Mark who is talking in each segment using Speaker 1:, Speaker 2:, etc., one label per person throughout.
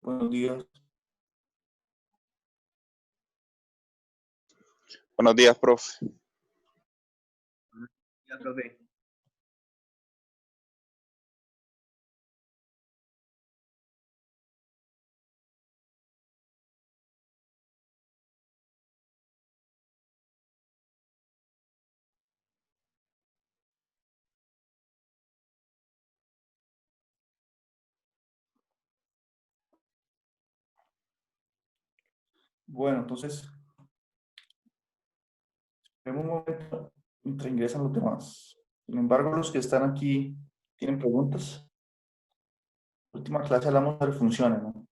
Speaker 1: Buenos días.
Speaker 2: Buenos días, profe.
Speaker 3: Ya, profe.
Speaker 1: Bueno, entonces, en un momento mientras ingresan los demás. Sin embargo, los que están aquí tienen preguntas. En la última clase hablamos de funciones, ¿no?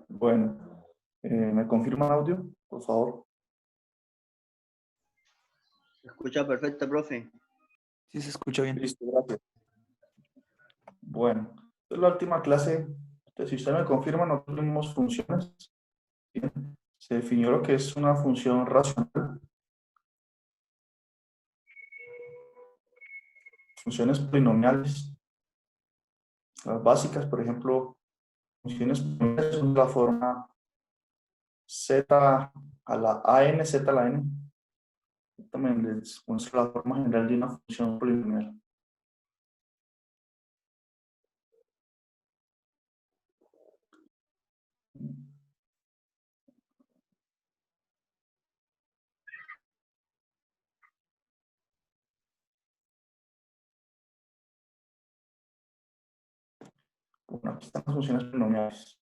Speaker 1: Bueno, ¿me confirma el audio, por favor?
Speaker 3: Se escucha perfecto, profe.
Speaker 4: Sí, se escucha bien.
Speaker 1: Listo, gracias. Bueno, en la última clase, si usted me confirma, nosotros vimos funciones. Bien. Se definió lo que es una función racional. Funciones polinomiales. Las básicas, por ejemplo, funciones polinomiales son de la forma z a la an, z a la n. También les muestro la forma general de una función polinomial. Bueno, aquí están las funciones polinomiales.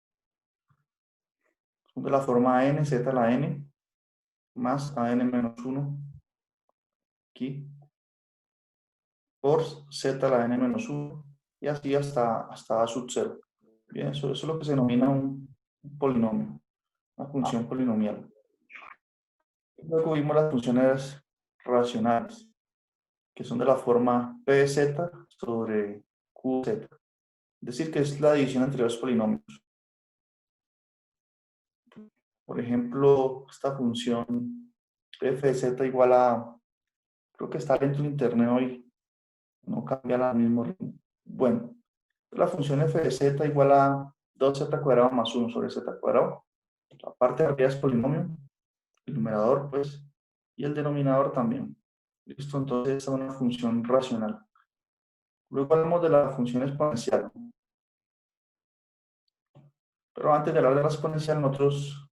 Speaker 1: Son de la forma an, z a la n, más an menos 1, aquí, por z a la n menos 1, y así hasta a sub 0. Bien, eso es lo que se denomina un polinomio, una función polinomial. Luego vimos las funciones racionales, que son de la forma pz sobre qz. Es decir, que es la división entre dos polinomios. Por ejemplo, esta función f de z igual a, creo que está lento el internet hoy, no cambia al mismo ritmo. Bueno, la función f de z igual a 2z cuadrado más 1 sobre z cuadrado. La parte de arriba es polinomio, el numerador pues, y el denominador también. Listo, entonces esta es una función racional. Luego hablamos de la función exponencial. Pero antes de hablar de la exponencial, nosotros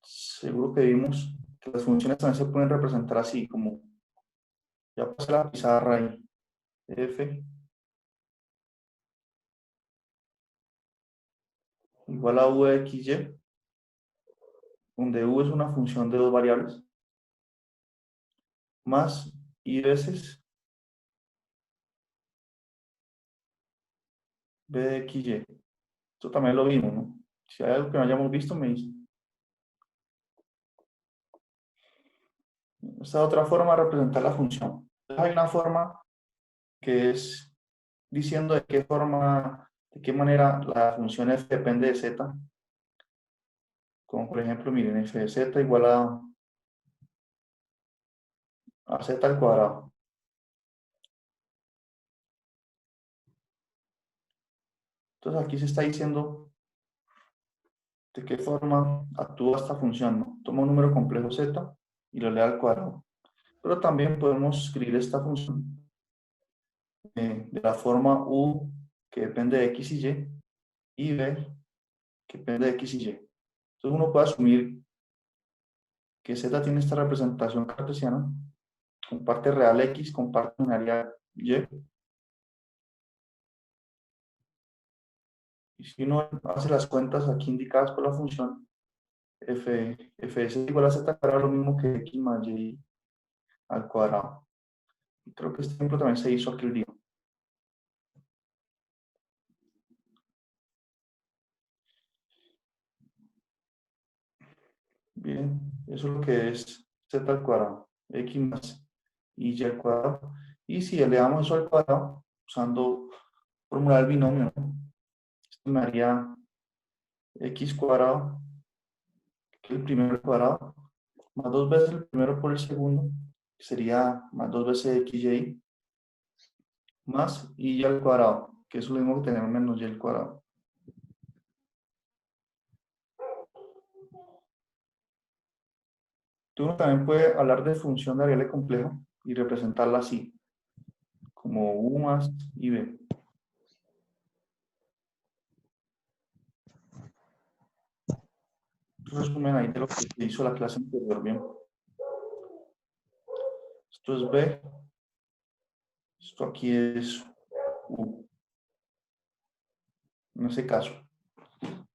Speaker 1: seguro que vimos que las funciones también se pueden representar así, como ya pasé la pizarra ahí, f igual a u de xy, donde u es una función de dos variables, más y veces b de xy. Esto también lo vimos, ¿no? Si hay algo que no hayamos visto, me dice. Esta es otra forma de representar la función. Entonces, hay una forma que es diciendo de qué manera la función f depende de z. Como por ejemplo, miren, f de z igual a z al cuadrado. Entonces aquí se está diciendo de qué forma actúa esta función, ¿no? Toma un número complejo z y lo lee al cuadrado. Pero también podemos escribir esta función de la forma u que depende de x y y b que depende de x y y. Entonces uno puede asumir que Z tiene esta representación cartesiana con parte real X, con parte binaria Y. Y si uno hace las cuentas aquí indicadas por la función, fs igual a Z cuadrado, lo mismo que X más Y al cuadrado. Y creo que este ejemplo también se hizo aquel día. Bien, eso es lo que es Z al cuadrado, X más Y al cuadrado. Y si elevamos eso al cuadrado, usando fórmula del binomio, ¿no? Esto me haría X cuadrado, que es el primero al cuadrado, más 2 veces el primero por el segundo, que sería más 2 veces XY, más Y al cuadrado, que es lo mismo que tener menos Y al cuadrado. Uno también puede hablar de función de variable compleja y representarla así, como U más IB. Resumen ahí de lo que se hizo la clase anterior, bien. Esto es B, esto aquí es U, en ese caso.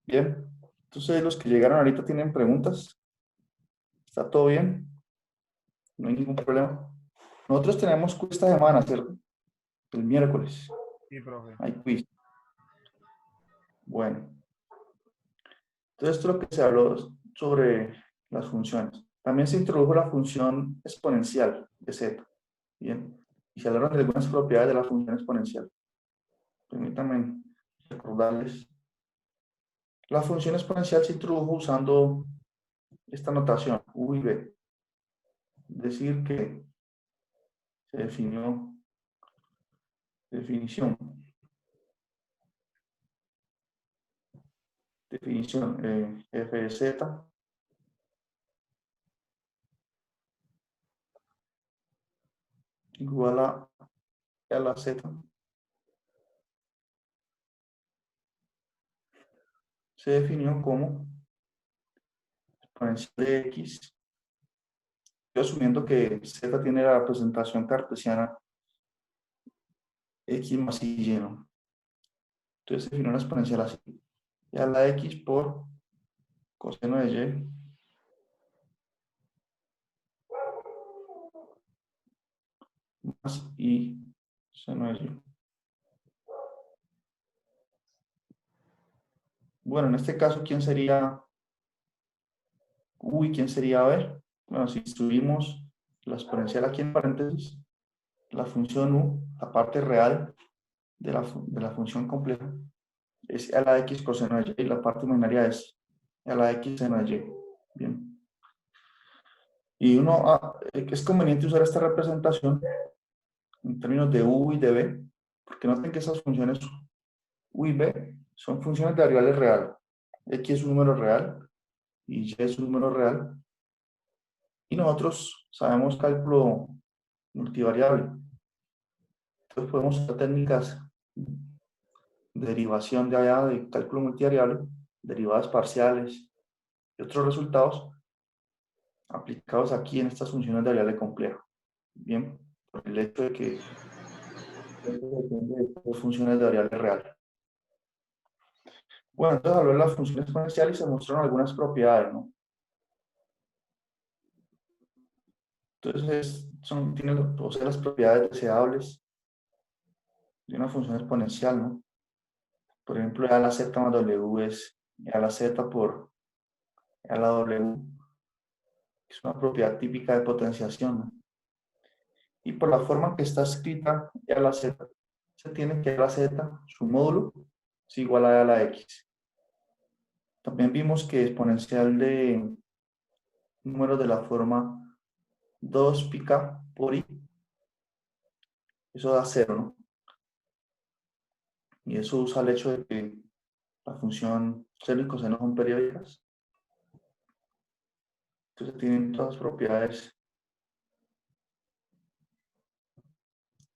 Speaker 1: Bien, entonces los que llegaron ahorita tienen preguntas. ¿Está todo bien? No hay ningún problema. Nosotros tenemos quiz esta semana, ¿cierto? El miércoles.
Speaker 2: Sí, profe.
Speaker 1: Hay quiz. Bueno. Entonces, esto es lo que se habló sobre las funciones. También se introdujo la función exponencial de z. Bien. Y se hablaron de algunas propiedades de la función exponencial. Permítanme recordarles. La función exponencial se introdujo usando esta notación, U y B. Es decir, que se definió definición f de z igual a la z se definió como exponencial de x, yo asumiendo que z tiene la representación cartesiana x más y lleno. Entonces se definió una exponencial así. Y a la x por coseno de y más y seno de y. Bueno, en este caso, ¿quién sería U y quién sería B? Bueno, si subimos la exponencial aquí en paréntesis, la función U, la parte real de la función compleja, es a la x coseno de y, y la parte imaginaria es a la x seno de y. Bien. Y es conveniente usar esta representación en términos de U y de B, porque noten que esas funciones U y B son funciones de variables real. X es un número real y Y es un número real. Y nosotros sabemos cálculo multivariable. Entonces podemos usar técnicas de derivación de allá de cálculo multivariable, derivadas parciales y otros resultados aplicados aquí en estas funciones de variable compleja. Bien, por el hecho de que depende de funciones de variable real. Bueno, entonces habló de las funciones exponenciales y se mostraron algunas propiedades, ¿no? Entonces, tienen posee las propiedades deseables de una función exponencial, ¿no? Por ejemplo, a la z más w es a la z por a la w, es una propiedad típica de potenciación, ¿no? Y por la forma que está escrita a la z, se tiene que a la z, su módulo, es igual a la x. También vimos que exponencial de números de la forma 2 pica por i, eso da 0, ¿no? Y eso usa el hecho de que la función seno y coseno son periódicas. Entonces tienen todas las propiedades.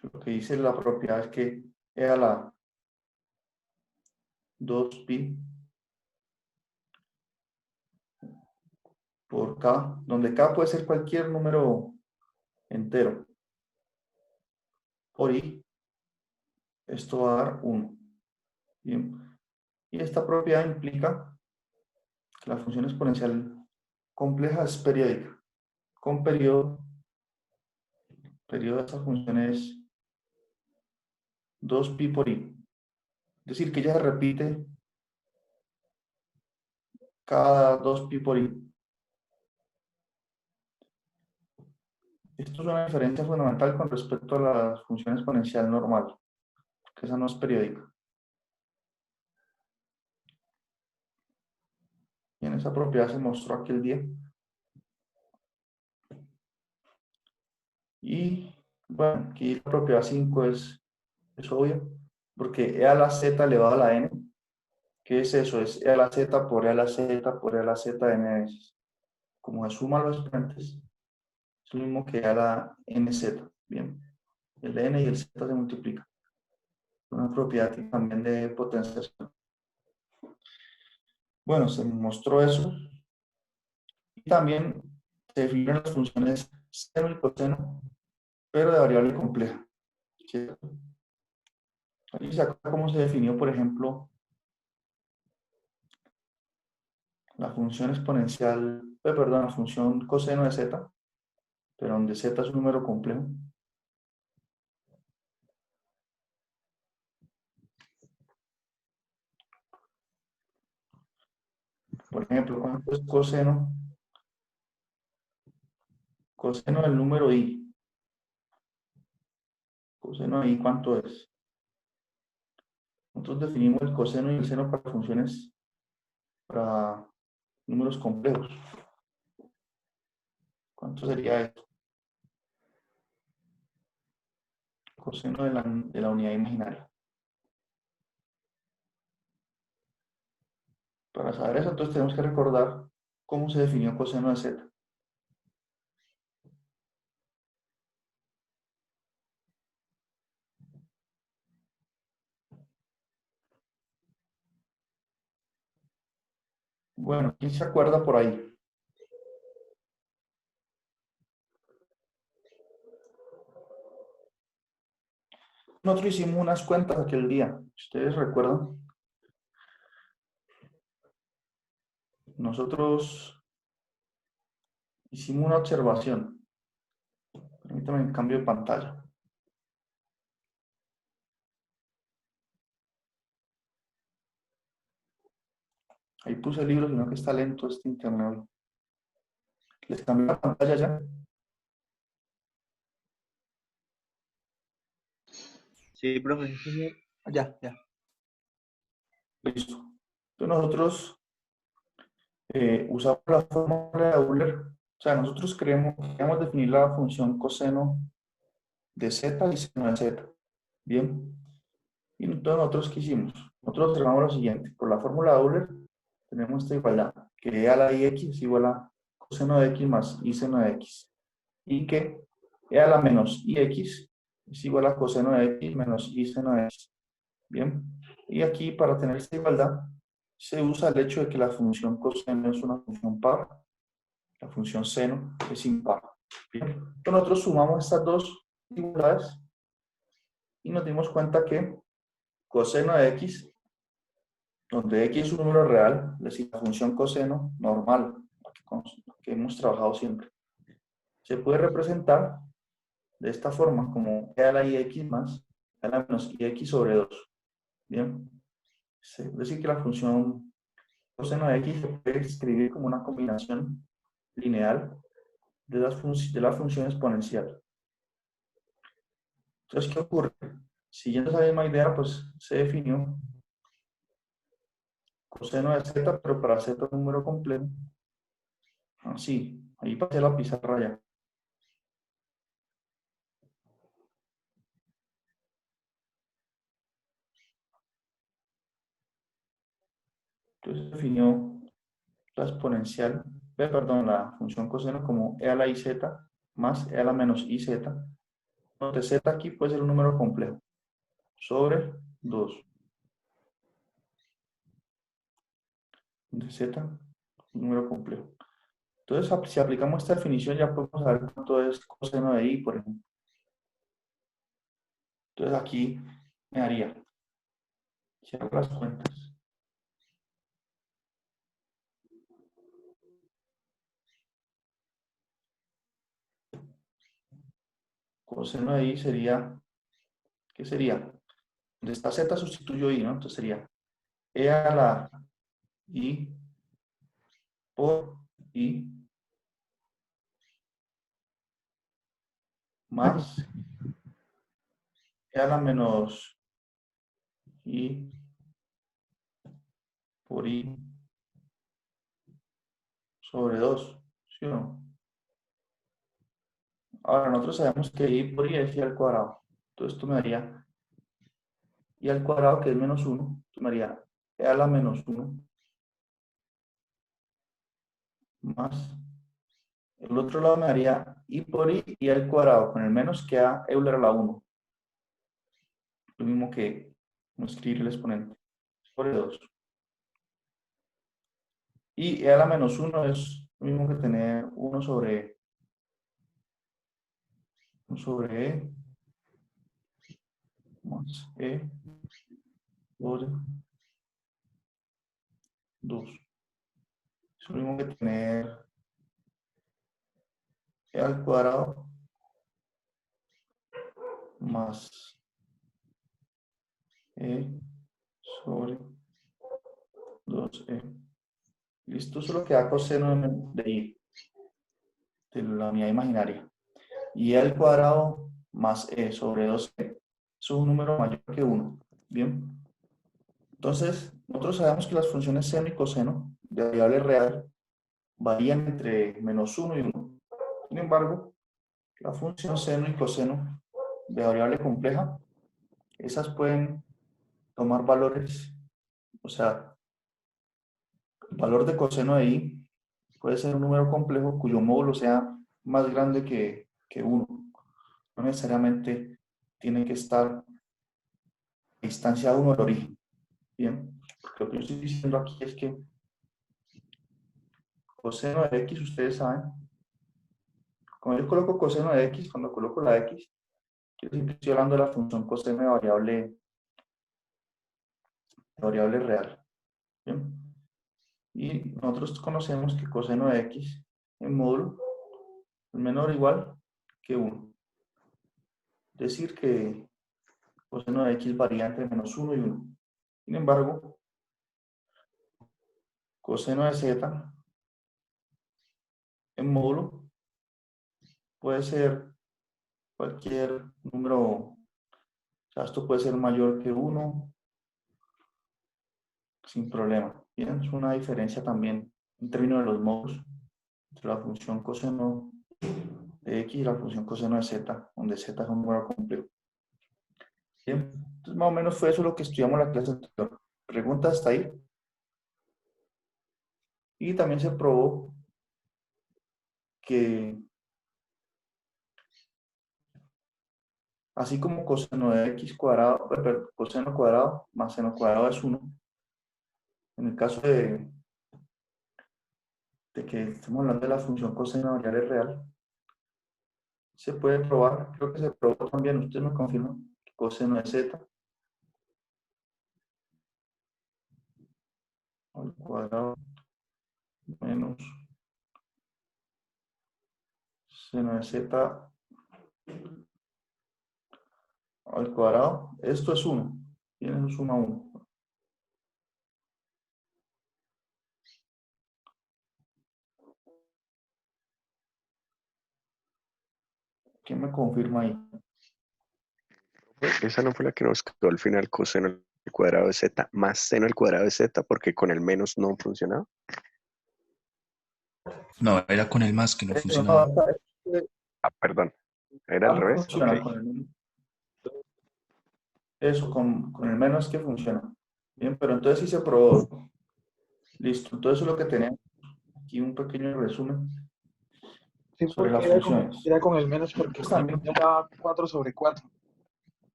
Speaker 1: Lo que dice la propiedad es que e a la 2pi por k, donde k puede ser cualquier número entero, por i, esto va a dar 1. Bien. Y esta propiedad implica que la función exponencial compleja es periódica, con periodo de esa función es 2pi por i. Es decir, que ella se repite cada 2pi por i. Esto es una diferencia fundamental con respecto a la función exponencial normal, que esa no es periódica. Y en esa propiedad se mostró aquel día. Y bueno, aquí la propiedad 5 es obvio, porque e a la z elevado a la n, ¿qué es eso? Es e a la z por e a la z por e a la z n veces. Como se suman los exponentes, es lo mismo que e a la nz. Bien, el n y el z se multiplican. Una propiedad también de potenciación. Bueno, se mostró eso. Y también se definen las funciones seno y coseno, pero de variable compleja. ¿Cierto? Aquí se acuerda cómo se definió, por ejemplo, la función exponencial, perdón, la función coseno de z, pero donde z es un número complejo. Por ejemplo, ¿cuánto es coseno? Coseno del número i. Coseno de i, ¿cuánto es? Nosotros definimos el coseno y el seno para funciones, para números complejos. ¿Cuánto sería esto? Coseno de la unidad imaginaria. Para saber eso, entonces tenemos que recordar cómo se definió coseno de z. Bueno, ¿quién se acuerda por ahí? Nosotros hicimos unas cuentas aquel día. ¿Ustedes recuerdan? Nosotros hicimos una observación. Permítame el cambio de pantalla. Ahí puse el libro, sino que está lento este internet. ¿Les cambié la pantalla ya?
Speaker 3: Sí, profe.
Speaker 4: Ya, ya.
Speaker 1: Listo. Entonces nosotros usamos la fórmula de Euler. O sea, nosotros queremos definir la función coseno de z y seno de z. Bien. Y entonces nosotros, ¿qué hicimos? Nosotros observamos lo siguiente. Por la fórmula de Euler tenemos esta igualdad, que e a la ix es igual a coseno de x más y seno de x. Y que e a la menos ix es igual a coseno de x menos y seno de x. Bien. Y aquí, para tener esta igualdad, se usa el hecho de que la función coseno es una función par, la función seno es impar. Bien. Entonces nosotros sumamos estas dos igualdades y nos dimos cuenta que coseno de x, donde x es un número real, es decir, la función coseno normal, que hemos trabajado siempre, se puede representar de esta forma, como e a la ix más e a la menos ix sobre 2. Bien. Es decir, que la función coseno de x se puede escribir como una combinación lineal de la función exponencial. Entonces, ¿qué ocurre? Siguiendo esa misma idea, pues se definió coseno de z, pero para z un número complejo. Así, ahí pasé la pizarra ya. Entonces se definió la exponencial, perdón, la función coseno como e a la iz más e a la menos iz, donde z aquí puede ser un número complejo, sobre 2. Donde z, un número complejo. Entonces, si aplicamos esta definición, ya podemos saber cuánto es coseno de i, por ejemplo. Entonces, aquí me daría, si hago las cuentas, coseno de i sería, ¿qué sería? Donde está z sustituyo i, ¿no? Entonces sería e a la i por i más e a la menos i por i sobre 2, ¿sí o no? Ahora, nosotros sabemos que i por i es i al cuadrado. Entonces, esto me daría i al cuadrado, que es menos 1. Esto me daría e a la menos 1 más. El otro lado me daría i por i al cuadrado, con el menos que a Euler a la 1. Lo mismo que escribir el exponente. Sobre 2. Y e a la menos 1 es lo mismo que tener 1 sobre e más e sobre 2. Es lo mismo que tener e al cuadrado más e sobre 2e. Listo, eso es lo que da coseno de i, de la unidad imaginaria. Y e al cuadrado más e sobre 2e es un número mayor que 1. Bien. Entonces, nosotros sabemos que las funciones seno y coseno de variable real varían entre menos 1 y 1. Sin embargo, la función seno y coseno de variable compleja, esas pueden tomar valores, o sea, el valor de coseno de i puede ser un número complejo cuyo módulo sea más grande que 1. No necesariamente tiene que estar a distancia 1 del origen. Bien, porque lo que yo estoy diciendo aquí es que coseno de x, ustedes saben, cuando yo coloco coseno de x, cuando coloco la x, yo siempre estoy hablando de la función coseno de variable real. ¿Bien? Y nosotros conocemos que coseno de x en módulo es menor o igual que 1. Es decir, que coseno de x varía entre menos 1 y 1. Sin embargo, coseno de z en módulo puede ser cualquier número, o sea, esto puede ser mayor que 1 sin problema. Bien, es una diferencia también en términos de los módulos entre la función coseno de x y la función coseno de z, donde z es un número complejo. Bien, entonces más o menos fue eso lo que estudiamos en la clase anterior. ¿Preguntas hasta ahí? Y también se probó que así como coseno de x cuadrado, coseno cuadrado más seno cuadrado es 1, en el caso de que estamos hablando de la función coseno de variable real, se puede probar, creo que se probó también, ustedes me confirman, que coseno de z al cuadrado menos seno de z al cuadrado, esto es 1, y eso suma 1. ¿Quién me confirma ahí?
Speaker 2: Esa no fue la que nos quedó al final, coseno al cuadrado de z más seno al cuadrado de z, porque con el menos no funcionaba.
Speaker 4: No, era con el más que no
Speaker 1: Eso
Speaker 4: funcionaba.
Speaker 1: no,
Speaker 2: Ah, perdón, era al revés.
Speaker 1: funciona
Speaker 2: Ok.
Speaker 1: con eso, con el menos que funciona. Bien, pero entonces sí se probó. Listo, entonces eso es lo que tenemos. Aquí un pequeño resumen
Speaker 5: Sí,
Speaker 1: sobre
Speaker 5: porque
Speaker 1: las funciones.
Speaker 5: era con el menos porque
Speaker 1: Pues también,
Speaker 5: era 4 sobre 4.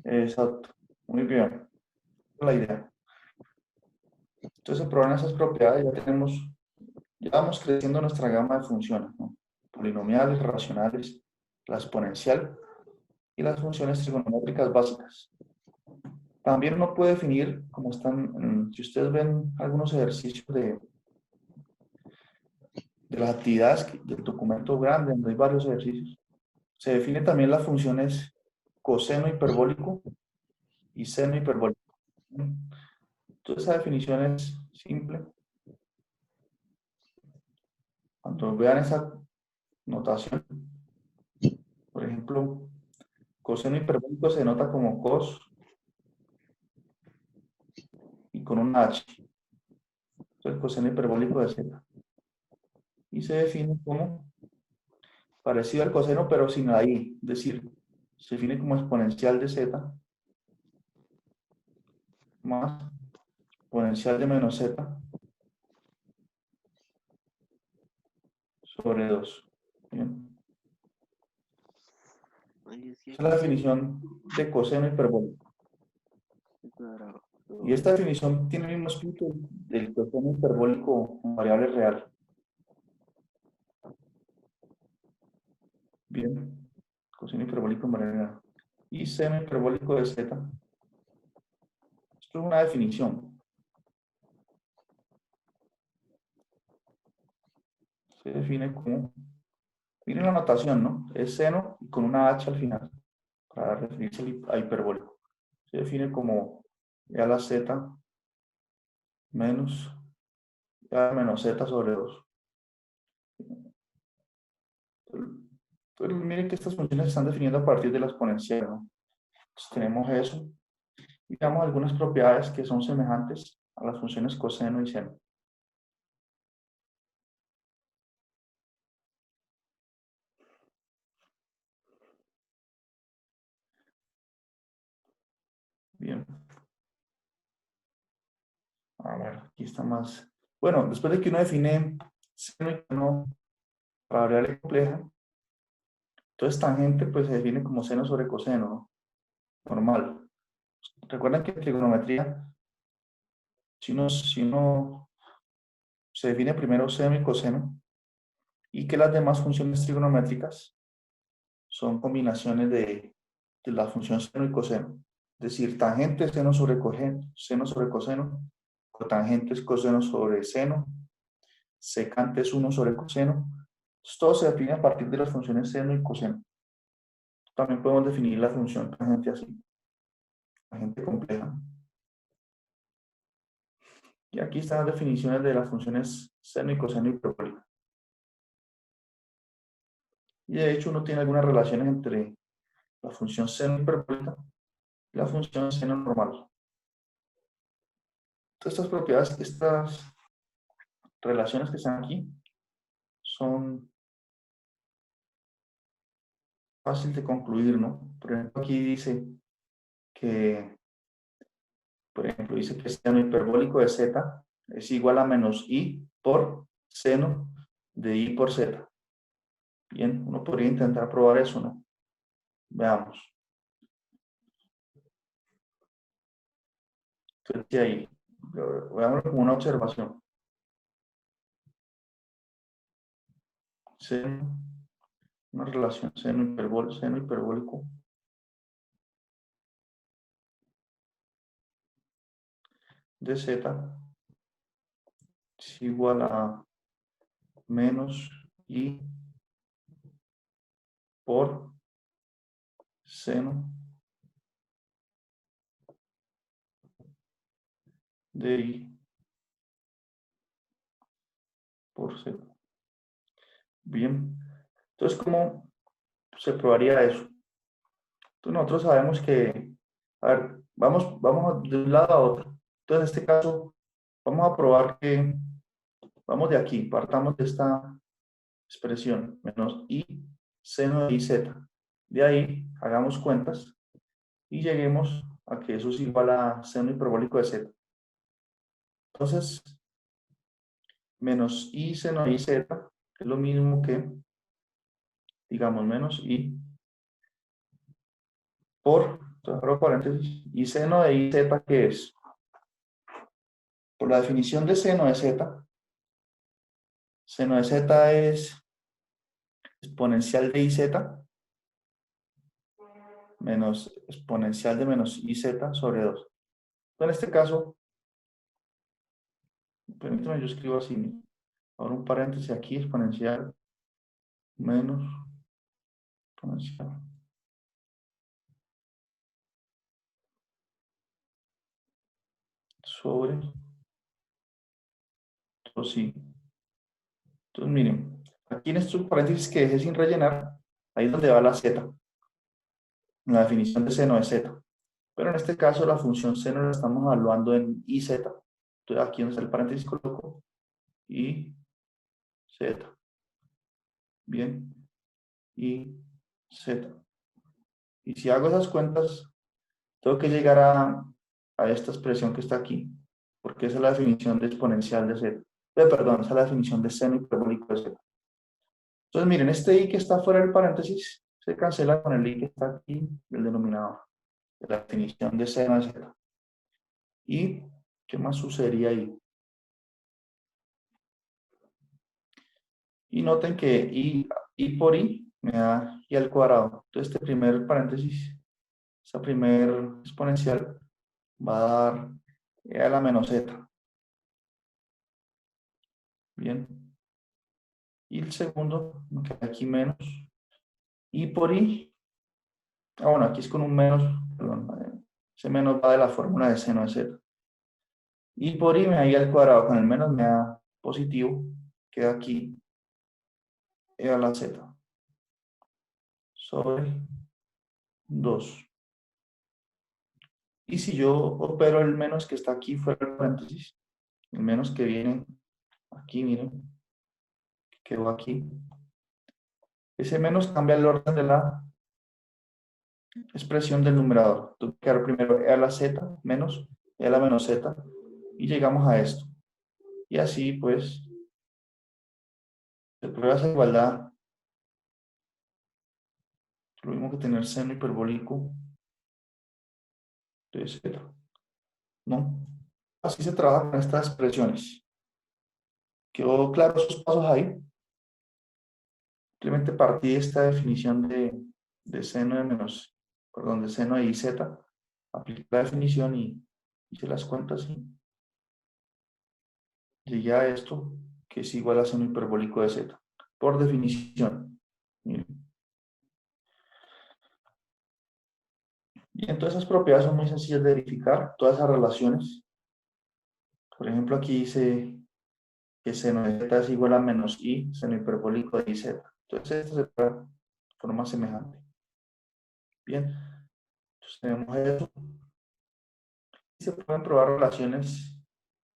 Speaker 1: exacto, muy bien, esa es la idea. Entonces se probaron esas propiedades, ya tenemos Ya vamos creciendo nuestra gama de funciones, ¿no? Polinomiales, racionales, la exponencial y las funciones trigonométricas básicas. También uno puede definir, como están, si ustedes ven algunos ejercicios de las actividades del documento grande, donde hay varios ejercicios, se definen también las funciones coseno hiperbólico y seno hiperbólico. Entonces esa definición es simple. Cuando vean esa notación, por ejemplo, coseno hiperbólico se denota como cos y con una h. El coseno hiperbólico de z. Y se define como parecido al coseno, pero sin la i. Es decir, se define como exponencial de z más exponencial de menos z sobre 2. Bien. Esa es la definición de coseno hiperbólico. Y esta definición tiene el mismo espíritu del coseno hiperbólico con variable real. Bien. Coseno hiperbólico con variable real. Y seno hiperbólico de z. Esto es una definición. Se define como, miren la notación, ¿no? Es seno y con una h al final, para referirse a hiperbólico. Se define como e a la z menos e a la menos z sobre 2. Entonces, miren que estas funciones se están definiendo a partir de la exponencial, ¿no? Entonces, tenemos eso. Y veamos algunas propiedades que son semejantes a las funciones coseno y seno. Bien. A ver, aquí está más. Bueno, después de que uno define seno y seno para variable compleja, entonces tangente pues se define como seno sobre coseno, ¿no? Normal. Recuerden que en trigonometría, si uno se define primero seno y coseno, y que las demás funciones trigonométricas son combinaciones de la función seno y coseno. Es decir, tangente es seno sobre coseno, cotangente es coseno sobre seno, secante es 1 sobre coseno. Entonces, todo se define a partir de las funciones seno y coseno. También podemos definir la función tangente así, tangente compleja. Y aquí están las definiciones de las funciones seno y coseno hiperbólicas. Y de hecho uno tiene algunas relaciones entre la función seno hiperbólica y la función seno normal. Todas estas propiedades, estas relaciones que están aquí, son fáciles de concluir, ¿no? Por ejemplo, aquí dice que, seno hiperbólico de z es igual a menos i por seno de i por z. Bien, uno podría intentar probar eso, ¿no? Veamos. Entonces, ahí, veámoslo como una observación. Seno, una relación seno hiperbólico de z es igual a menos i por seno de i por z. Bien, entonces, ¿cómo se probaría eso? Entonces, nosotros sabemos que, a ver, vamos de un lado a otro. Entonces, en este caso, vamos a probar que, vamos de aquí, partamos de esta expresión, menos i seno de iz. De ahí, hagamos cuentas y lleguemos a que eso es igual a seno hiperbólico de z. Entonces, menos i seno de iz es lo mismo que, digamos, menos i por, entonces abro paréntesis, y seno de iz, ¿qué es? Por la definición de seno de z, Seno de z es exponencial de iz menos exponencial de menos iz sobre 2. En este caso, permítame, yo escribo así. Ahora un paréntesis aquí, exponencial menos exponencial sobre 2 sí. Entonces, miren, aquí en estos paréntesis que dejé sin rellenar, ahí es donde va la z, en la definición de seno de z. Pero en este caso la función seno la estamos evaluando en iz. Entonces aquí donde está el paréntesis coloco iz. Bien. iz. Y si hago esas cuentas, tengo que llegar a esta expresión que está aquí, porque esa es la definición de exponencial de z. Perdón, esa es la definición de seno hiperbólico de z. Entonces, miren, este i que está fuera del paréntesis se cancela con el i que está aquí, el denominador, de la definición de seno de z. ¿Y qué más sucedería ahí? Y noten que i por i me da i al cuadrado. Entonces, este primer paréntesis, esa primer exponencial, va a dar e a la menos z. Bien. Y el segundo, me queda aquí menos. I por i. Bueno, aquí es con un menos, perdón. Ese menos va de la fórmula de seno de z. I por i me da i al cuadrado, con el menos me da positivo. Queda aquí e a la z sobre 2. Y si yo opero el menos que está aquí fuera del paréntesis, el menos que viene aquí, miren, que quedó aquí, ese menos cambia el orden de la expresión del numerador. Tengo que quedar primero e a la z menos e a la menos z y llegamos a esto. Y así pues se prueba esa igualdad. Lo mismo que tener seno hiperbólico de z, ¿no? Así se trabaja con estas expresiones. ¿Quedó claro esos pasos ahí? Simplemente partí de esta definición de seno de menos, perdón, de seno de iz, apliqué la definición y hice las cuentas y llegué a esto, que es igual a seno hiperbólico de z, por definición. Miren. Y entonces esas propiedades son muy sencillas de verificar, todas esas relaciones. Por ejemplo, aquí dice que seno de z es igual a menos i, seno hiperbólico de iz. Entonces esto se prueba de forma semejante. Bien, entonces tenemos eso. Y se pueden probar relaciones,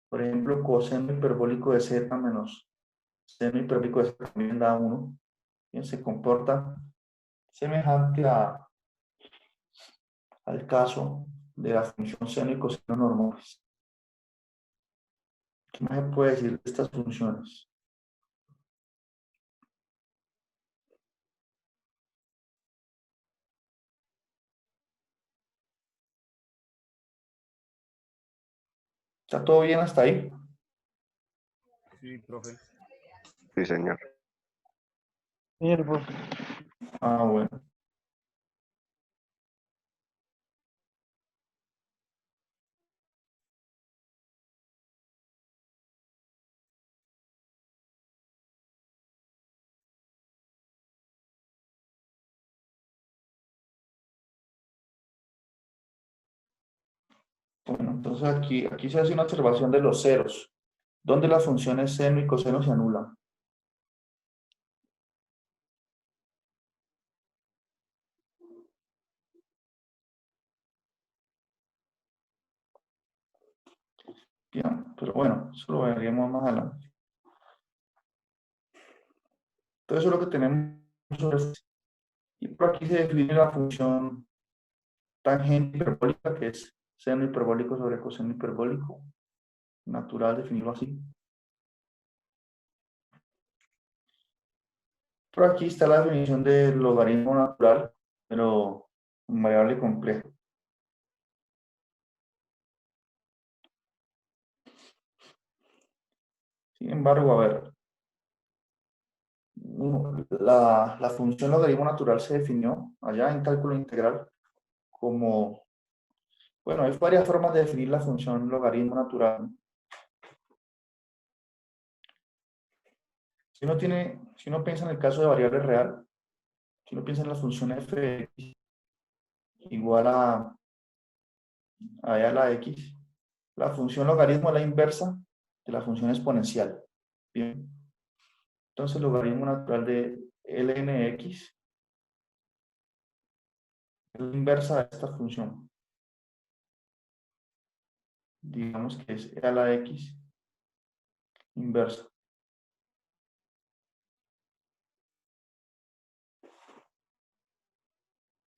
Speaker 1: por ejemplo, coseno hiperbólico de z menos seno hiperbólico de z también da 1. Bien, se comporta semejante al caso de la función seno y coseno normales. ¿Qué más se puede decir de estas funciones? ¿Está todo bien hasta ahí?
Speaker 5: Sí, profe.
Speaker 2: Sí, señor.
Speaker 5: Señor, profe.
Speaker 1: Ah, bueno. Bueno, entonces aquí se hace una observación de los ceros, donde las funciones seno y coseno se anulan. Bien, pero bueno, eso lo veremos más adelante. Entonces eso es lo que tenemos. Y por aquí se define la función tangente hiperbólica, que es seno hiperbólico sobre coseno hiperbólico. Natural, definirlo así. Por aquí está la definición del logaritmo natural, pero en variable compleja. Sin embargo, a ver, la función logaritmo natural se definió allá en cálculo integral como, bueno, hay varias formas de definir la función logaritmo natural. Si uno piensa en el caso de variable real, si uno piensa en la función f de x igual a la x, la función logaritmo es la inversa de la función exponencial. Bien. Entonces, el logaritmo natural de ln de x es la inversa de esta función. Digamos que es e a la x inversa.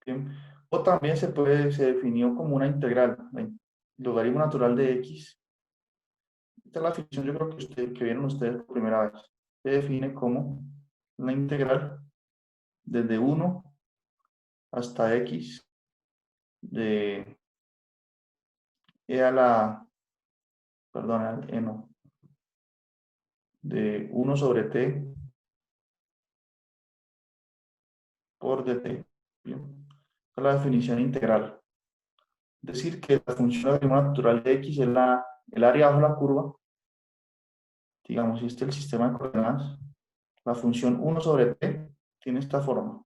Speaker 1: Bien. O también se definió como una integral. El logaritmo natural de x. Esta es la definición, yo creo que vieron ustedes por primera vez. Se define como una integral desde 1 hasta x de e a la, perdón, no, de 1 sobre t por dt. Bien. Esta es la definición integral. Es decir, que la función logaritmo natural de x es el área bajo la curva. Digamos, si este es el sistema de coordenadas, la función 1 sobre t tiene esta forma.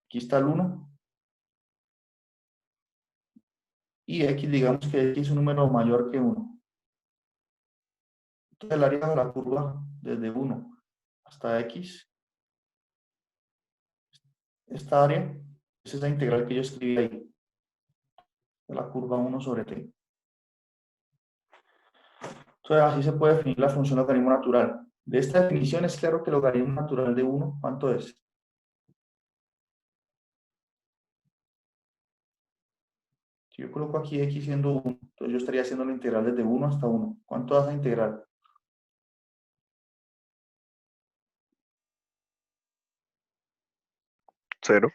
Speaker 1: Aquí está el 1. Y x, digamos que x es un número mayor que 1. Entonces el área bajo la curva desde 1 hasta x, esta área, es esa integral que yo escribí ahí, de la curva 1 sobre t. Entonces así se puede definir la función logaritmo natural. De esta definición es claro que el logaritmo natural de 1, ¿cuánto es? Si yo coloco aquí x siendo 1, entonces yo estaría haciendo la integral desde 1 hasta 1. ¿Cuánto da esa integral?
Speaker 2: 0.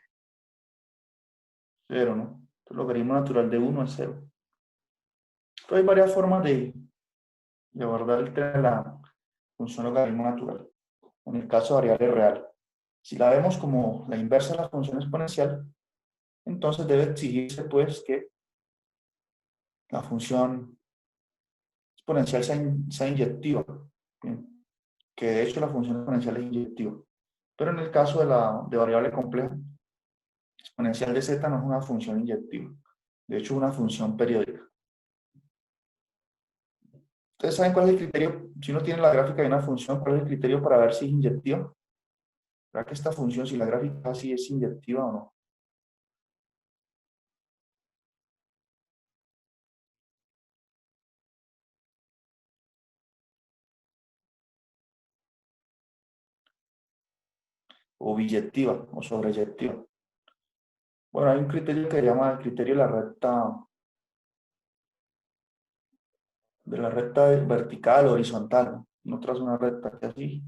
Speaker 1: 0, ¿no? Entonces, el logaritmo natural de 1 es 0. Entonces hay varias formas de abordar el tema de la función logaritmo natural. En el caso de variable real, si la vemos como la inversa de la función exponencial, entonces debe exigirse pues que la función exponencial sea inyectiva. Bien. Que de hecho la función exponencial es inyectiva. Pero en el caso de variable compleja, exponencial de z no es una función inyectiva. De hecho, es una función periódica. ¿Ustedes saben cuál es el criterio? Si uno tiene la gráfica de una función, ¿cuál es el criterio para ver si es inyectiva? ¿Verdad que esta función, si la gráfica así es inyectiva o no? O biyectiva o sobreyectiva. Bueno, hay un criterio que se llama el criterio de la recta vertical o horizontal. No trazo una recta que así.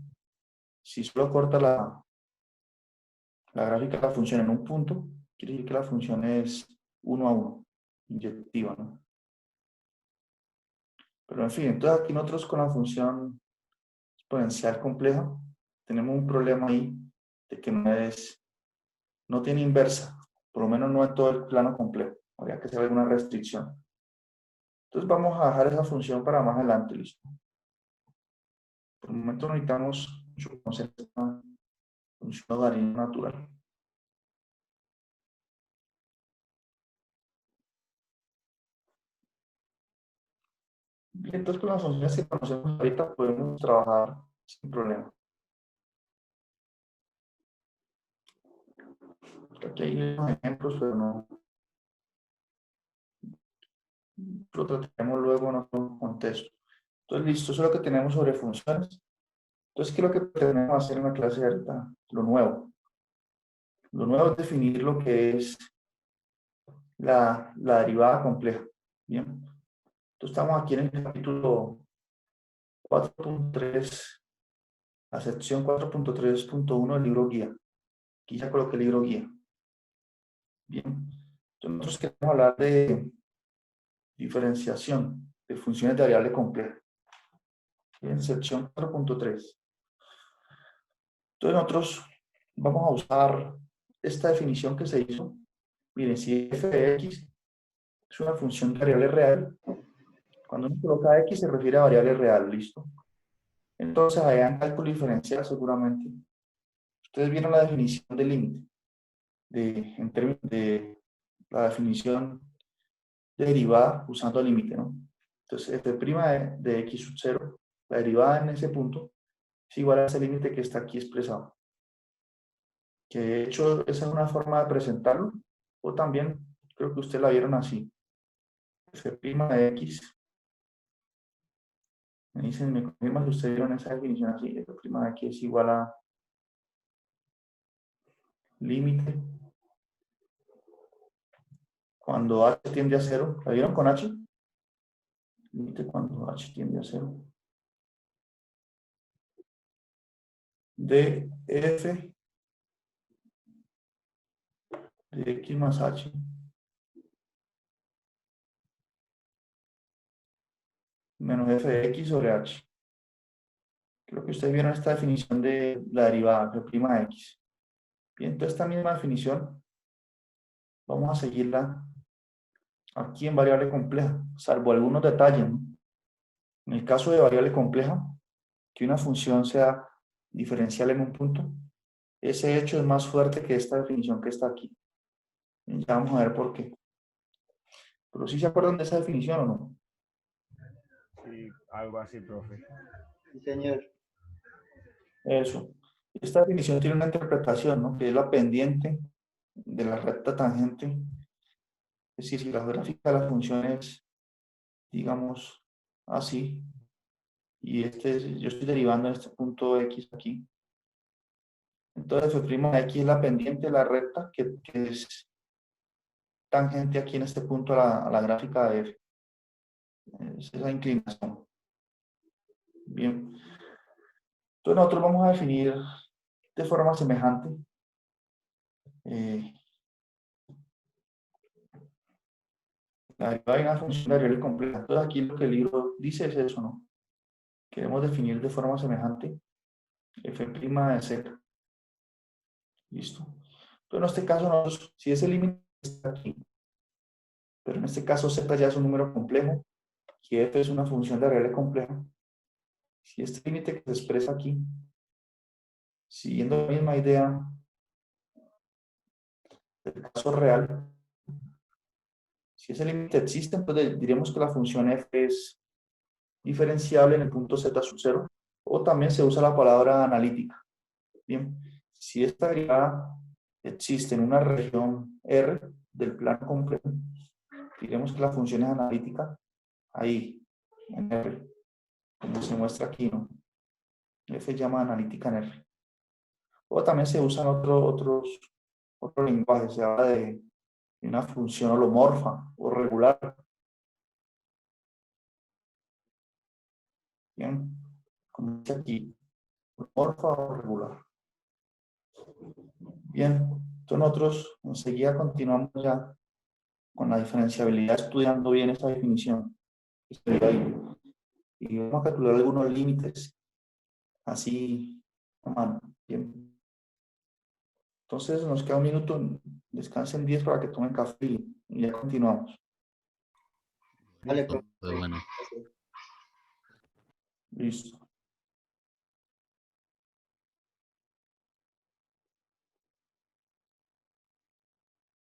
Speaker 1: Si solo corta la gráfica de la función en un punto, quiere decir que la función es 1 a 1, inyectiva, ¿no? Pero en fin, entonces aquí nosotros con la función exponencial compleja tenemos un problema ahí de que no tiene inversa, por lo menos no en todo el plano complejo. Habría que hacer alguna restricción. Entonces vamos a dejar esa función para más adelante, ¿listo? Por el momento no necesitamos mucho conocer esta función logaritmo natural. Bien, entonces con las funciones que conocemos ahorita podemos trabajar sin problema. Aquí hay unos ejemplos, pero no lo trataremos luego en otro contexto. Entonces, listo, eso es lo que tenemos sobre funciones. Entonces, ¿qué es lo que tenemos hacer en la clase de ahorita? Lo nuevo. Lo nuevo es definir lo que es la derivada compleja. Bien. Entonces, estamos aquí en el capítulo 4.3, la sección 4.3.1 del libro guía. Aquí ya coloqué el libro guía. Bien. Entonces, nosotros queremos hablar de diferenciación de funciones de variable compleja. Bien, sección 4.3. Entonces nosotros vamos a usar esta definición que se hizo. Miren, si f de x es una función de variable real, cuando uno coloca x se refiere a variable real, ¿listo? Entonces, allá en cálculo diferencial seguramente, ustedes vieron la definición de límite, en términos de la definición de derivada usando límite, ¿no? Entonces, f' de x sub 0, la derivada en ese punto, es igual a ese límite que está aquí expresado. Que de hecho, esa es una forma de presentarlo, o también creo que ustedes la vieron así. F' de x. Me confirman si ustedes vieron esa definición así. F' de x es igual a límite cuando h tiende a 0. ¿La vieron con h? Límite cuando h tiende a 0. De f de x más h menos f de x sobre h. Creo que ustedes vieron esta definición de la derivada f' de x. Bien, entonces esta misma definición vamos a seguirla aquí en variable compleja, salvo algunos detalles, ¿no? En el caso de variable compleja, que una función sea diferencial en un punto, ese hecho es más fuerte que esta definición que está aquí. Ya vamos a ver por qué. Pero ¿sí se acuerdan de esa definición o no?
Speaker 5: Sí, algo así, profe.
Speaker 3: Sí, señor.
Speaker 1: Eso. Esta definición tiene una interpretación, ¿no? Que es la pendiente de la recta tangente. Es decir, si la gráfica de la función es, digamos, así, y yo estoy derivando en este punto x aquí. Entonces, f' de x es la pendiente de la recta que es tangente aquí en este punto a la gráfica de f. Es esa inclinación. Bien. Entonces, nosotros vamos a definir de forma semejante la derivada de una función de variable compleja. Entonces, aquí lo que el libro dice es eso, ¿no? Queremos definir de forma semejante f' de z. Listo. Entonces, en este caso, si ese límite está aquí, pero en este caso z ya es un número complejo, y f es una función de variable compleja, si este límite que se expresa aquí, siguiendo la misma idea del caso real, si ese límite existe, entonces diríamos que la función f es diferenciable en el punto z sub 0, o también se usa la palabra analítica. Bien, si esta derivada existe en una región R del plano complejo, diremos que la función es analítica ahí, en R, como se muestra aquí, ¿no? F se llama analítica en R. O también se usan otros lenguajes, se habla de una función holomorfa o regular. Bien, como dice aquí, holomorfa o regular. Bien, entonces nosotros enseguida continuamos ya con la diferenciabilidad, estudiando bien esa definición. Y vamos a calcular algunos límites, así, a mano. Bien. Entonces nos queda un minuto, descansen 10 para que tomen café y ya continuamos.
Speaker 3: Vale, profe.
Speaker 4: Bueno.
Speaker 1: Listo.